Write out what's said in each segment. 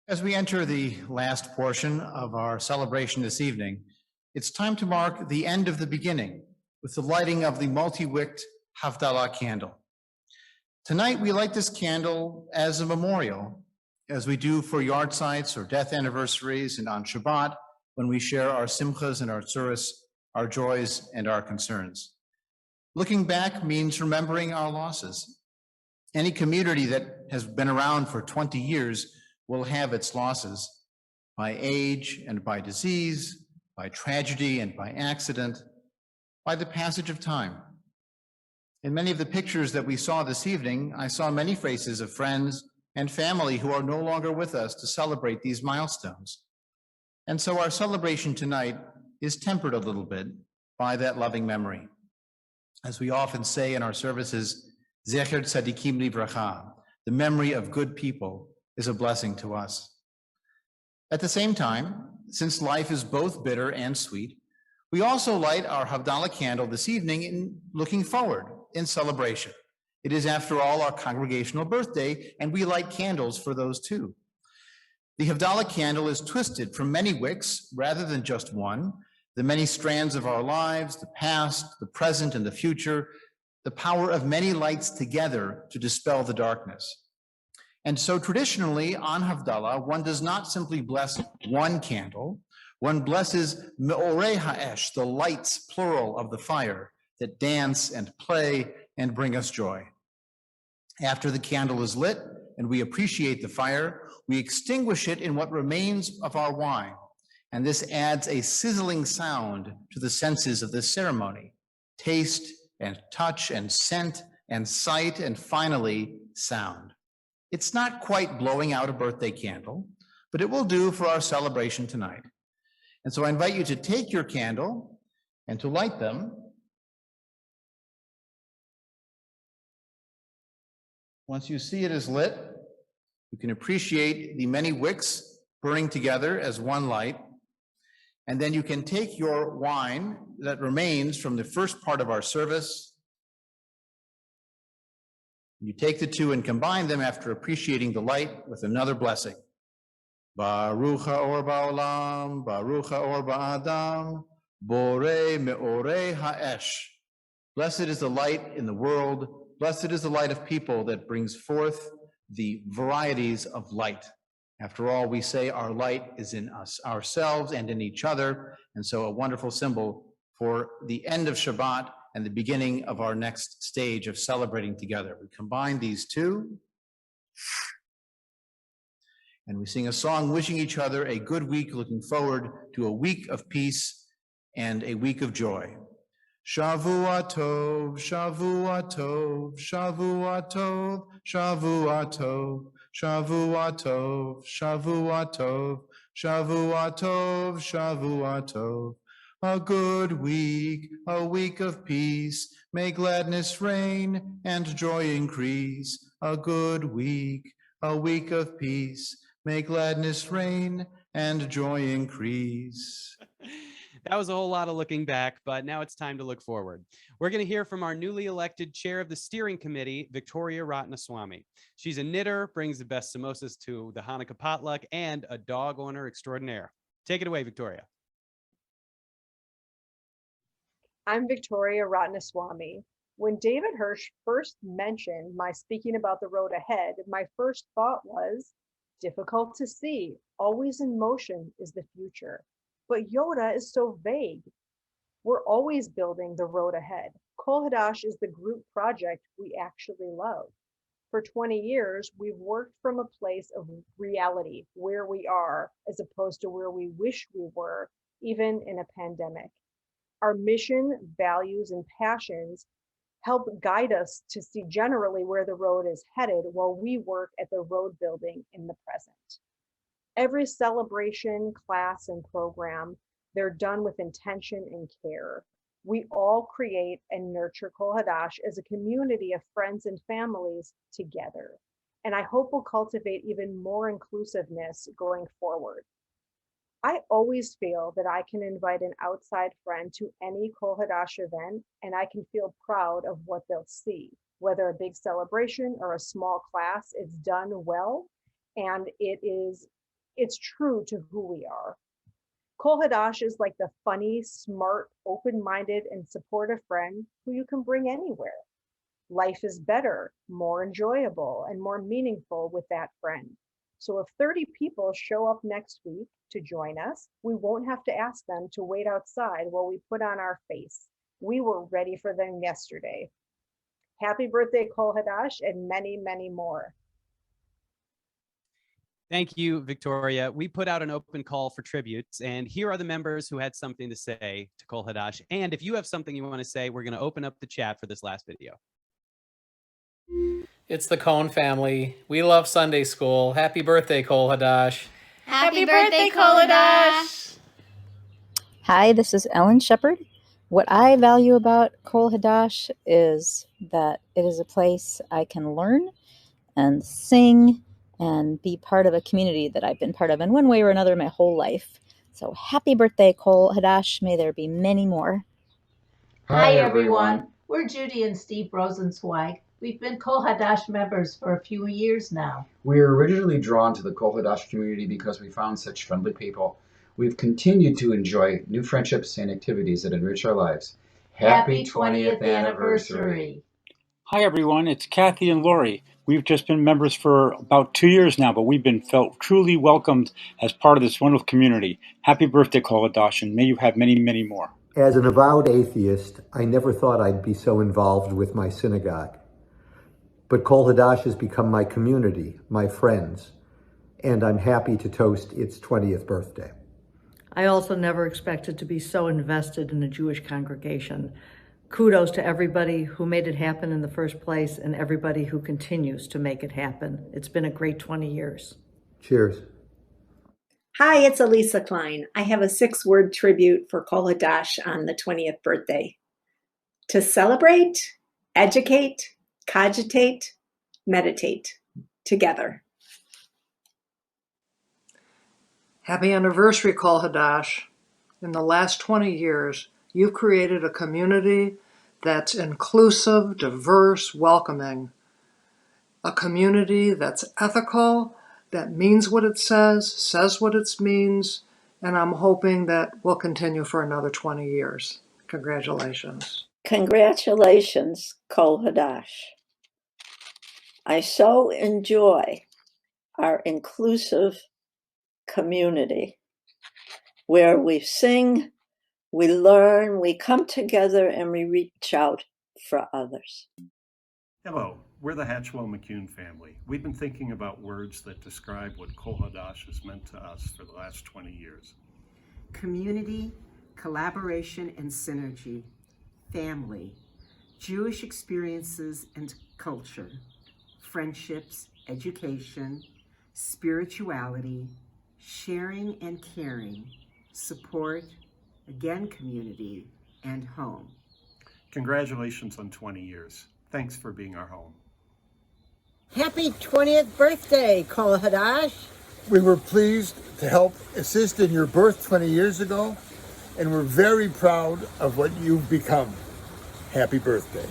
As we enter the last portion of our celebration this evening, it's time to mark the end of the beginning with the lighting of the multi-wicked Havdala candle. Tonight, we light this candle as a memorial, as we do for yard sites or death anniversaries and on Shabbat, when we share our simchas and our tzuras, our joys and our concerns. Looking back means remembering our losses. Any community that has been around for 20 years will have its losses by age and by disease, by tragedy and by accident, by the passage of time. In many of the pictures that we saw this evening, I saw many faces of friends and family who are no longer with us to celebrate these milestones. And so our celebration tonight is tempered a little bit by that loving memory. As we often say in our services, Zecher Tzadikim Livracha, the memory of good people is a blessing to us. At the same time, since life is both bitter and sweet, we also light our Havdala candle this evening in looking forward, in celebration. It is, after all, our congregational birthday, and we light candles for those too. The Havdala candle is twisted from many wicks rather than just one, the many strands of our lives, the past, the present, and the future, the power of many lights together to dispel the darkness. And so traditionally on Havdala, one does not simply bless one candle, one blesses me'orei ha'esh, the lights, plural, of the fire that dance and play and bring us joy. After the candle is lit and we appreciate the fire, we extinguish it in what remains of our wine. And this adds a sizzling sound to the senses of this ceremony: taste and touch and scent and sight and finally sound. It's not quite blowing out a birthday candle, but it will do for our celebration tonight. And so I invite you to take your candle and to light them. Once you see it is lit, you can appreciate the many wicks burning together as one light. And then you can take your wine that remains from the first part of our service. You take the two and combine them after appreciating the light with another blessing. Baruch ha'or ba'olam, Baruch ha'or ba'adam, Borei me'orei ha'esh. Blessed is the light in the world. Blessed is the light of people that brings forth the varieties of light. After all, we say our light is in us, ourselves, and in each other. And so a wonderful symbol for the end of Shabbat and the beginning of our next stage of celebrating together. We combine these two, and we sing a song wishing each other a good week, looking forward to a week of peace and a week of joy. Shavua Tov, Shavua Tov, Shavua Tov, Shavua Tov, Shavua Tov, Shavua Tov, Shavua Tov, Shavua Tov. A good week, a week of peace, may gladness reign and joy increase. A good week, a week of peace, may gladness reign and joy increase. That was a whole lot of looking back, but now it's time to look forward. We're going to hear from our newly elected chair of the steering committee, Victoria Ratnaswamy. She's a knitter, brings the best samosas to the Hanukkah potluck, and a dog owner extraordinaire. Take it away, Victoria. I'm Victoria Ratnaswamy. When David Hirsch first mentioned my speaking about the road ahead, my first thought was, difficult to see, always in motion is the future. But Yoda is so vague. We're always building the road ahead. Kol Hadash is the group project we actually love. For 20 years, we've worked from a place of reality, where we are, as opposed to where we wish we were, even in a pandemic. Our mission, values, and passions help guide us to see generally where the road is headed while we work at the road building in the present. Every celebration, class, and program, they're done with intention and care. We all create and nurture Kol Hadash as a community of friends and families together. And I hope we'll cultivate even more inclusiveness going forward. I always feel that I can invite an outside friend to any Kol Hadash event, and I can feel proud of what they'll see. Whether a big celebration or a small class, it's done well, and it is It's true to who we are. Kol Hadash is like the funny, smart, open-minded, and supportive friend who you can bring anywhere. Life is better, more enjoyable, and more meaningful with that friend. So if 30 people show up next week to join us, we won't have to ask them to wait outside while we put on our face. We were ready for them yesterday. Happy birthday, Kol Hadash, and many, many more. Thank you, Victoria. We put out an open call for tributes, and here are the members who had something to say to Kol Hadash. And if you have something you want to say, we're going to open up the chat for this last video. It's the Cohn family. We love Sunday school. Happy birthday, Kol Hadash. Happy birthday, Kol Hadash. Hi, this is Ellen Shepard. What I value about Kol Hadash is that it is a place I can learn and sing and be part of a community that I've been part of in one way or another my whole life. So happy birthday, Kol Hadash. May there be many more. Hi, everyone. We're Judy and Steve Rosenzweig. We've been Kol Hadash members for a few years now. We were originally drawn to the Kol Hadash community because we found such friendly people. We've continued to enjoy new friendships and activities that enrich our lives. Happy 20th anniversary. Hi, everyone. It's Kathy and Lori. We've just been members for about 2 years now, but we've been felt truly welcomed as part of this wonderful community. Happy birthday, Kol Hadash, and may you have many, many more. As an avowed atheist, I never thought I'd be so involved with my synagogue. But Kol Hadash has become my community, my friends, and I'm happy to toast its 20th birthday. I also never expected to be so invested in a Jewish congregation. Kudos to everybody who made it happen in the first place and everybody who continues to make it happen. It's been a great 20 years. Cheers. Hi, it's Elisa Klein. I have a 6-word tribute for Kol Hadash on the 20th birthday. To celebrate, educate, cogitate, meditate together. Happy anniversary, Kol Hadash. In the last 20 years, you've created a community that's inclusive, diverse, welcoming. A community that's ethical, that means what it says what it means, and I'm hoping that will continue for another 20 years. Congratulations. Congratulations, Kol Hadash. I so enjoy our inclusive community where we sing, we learn, we come together, and we reach out for others. Hello, we're the Hatchwell-McCune family. We've been thinking about words that describe what Kol Hadash has meant to us for the last 20 years. Community, collaboration and synergy, family, Jewish experiences and culture, friendships, education, spirituality, sharing and caring, support, again community, and home. Congratulations on 20 years. Thanks for being our home. Happy 20th birthday, Kol Hadash. We were pleased to help assist in your birth 20 years ago, and we're very proud of what you've become. Happy birthday.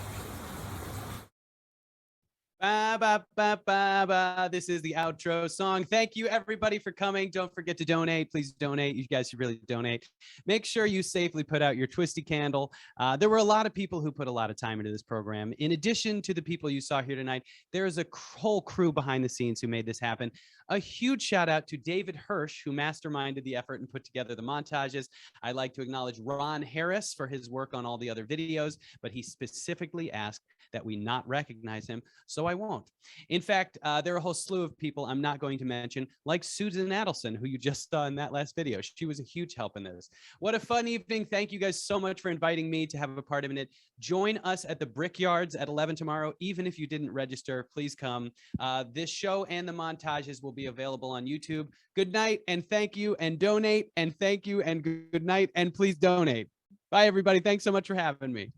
Ba, ba, ba, ba, ba. This is the outro song. Thank you, everybody, for coming. Don't forget to donate. Please donate. You guys should really donate. Make sure you safely put out your twisty candle. There were a lot of people who put a lot of time into this program. In addition to the people you saw here tonight, there is a whole crew behind the scenes who made this happen. A huge shout out to David Hirsch, who masterminded the effort and put together the montages. I'd like to acknowledge Ron Harris for his work on all the other videos, but he specifically asked that we not recognize him, so I won't. In fact, there are a whole slew of people I'm not going to mention, like Susan Adelson, who you just saw in that last video. She was a huge help in this. What a fun evening. Thank you guys so much for inviting me to have a part in it. Join us at the Brickyards at 11 tomorrow. Even if you didn't register, please come. This show and the montages will be available on YouTube. Good night and thank you, and donate and thank you and good night and please donate. Bye, everybody. Thanks so much for having me.